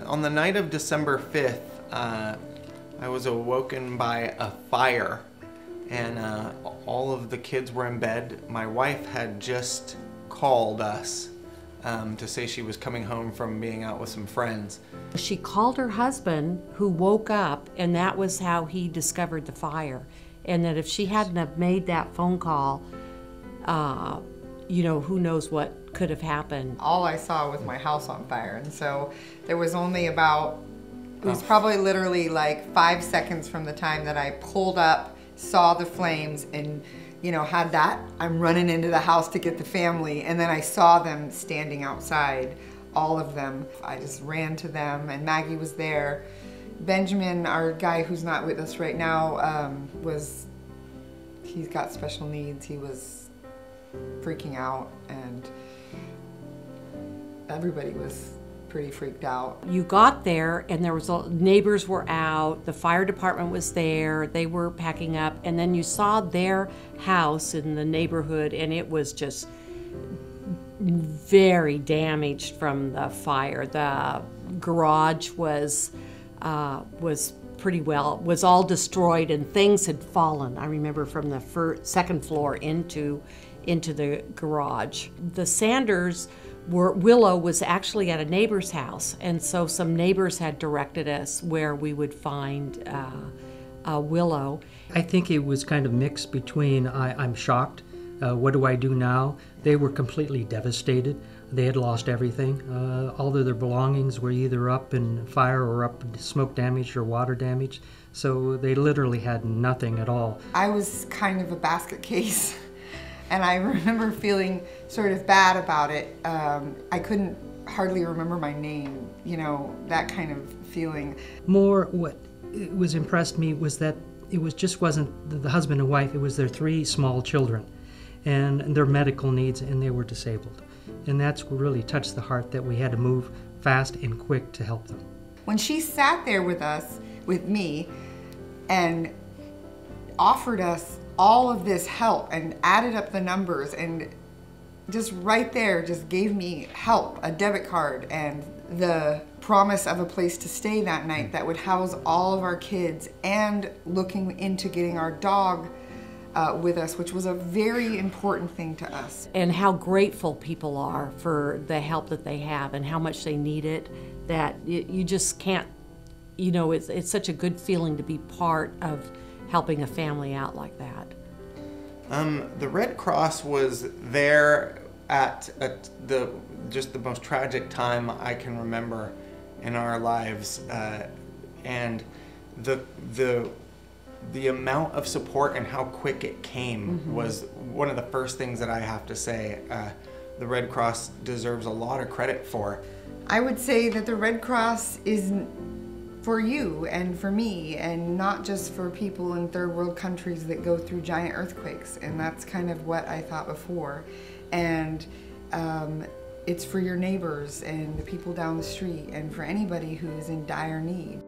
On the night of December 5th, I was awoken by a fire, and all of the kids were in bed. My wife had just called us to say she was coming home from being out with some friends. She called her husband, who woke up, and that was how he discovered the fire. And that if she hadn't have made that phone call, you know, who knows what could have happened. All I saw was my house on fire, and so there was only about, it was probably literally like 5 seconds from the time that I pulled up, saw the flames, and you know, had that, I'm running into the house to get the family, and then I saw them standing outside, all of them. I just ran to them, and Maggie was there. Benjamin, our guy who's not with us right now, he's got special needs. He was freaking out, and everybody was pretty freaked out. You got there, and there was neighbors were out, the fire department was there, they were packing up, and then you saw their house in the neighborhood, and it was just very damaged from the fire. The garage was pretty well, was all destroyed, and things had fallen. I remember from the second floor into the garage. The Sanders Willow was actually at a neighbor's house, and so some neighbors had directed us where we would find Willow. I think it was kind of mixed between I'm shocked, what do I do now? They were completely devastated. They had lost everything. All of their belongings were either up in fire or up in smoke damage or water damage, so they literally had nothing at all. I was kind of a basket case. And I remember feeling sort of bad about it. I couldn't hardly remember my name, you know, that kind of feeling. More what was impressed me was that it wasn't the husband and wife, it was their 3 small children and their medical needs, and they were disabled. And that's what really touched the heart, that we had to move fast and quick to help them. When she sat there with us, with me, and offered us all of this help and added up the numbers, and just right there just gave me help, a debit card, and the promise of a place to stay that night that would house all of our kids, and looking into getting our dog with us, which was a very important thing to us. And how grateful people are for the help that they have and how much they need it, that you just can't, you know, it's such a good feeling to be part of helping a family out like that. The Red Cross was there at just the most tragic time I can remember in our lives, and the amount of support and how quick it came was one of the first things that I have to say the Red Cross deserves a lot of credit for. I would say that the Red Cross is for you and for me, and not just for people in third world countries that go through giant earthquakes, and that's kind of what I thought before. And it's for your neighbors and the people down the street, and for anybody who's in dire need.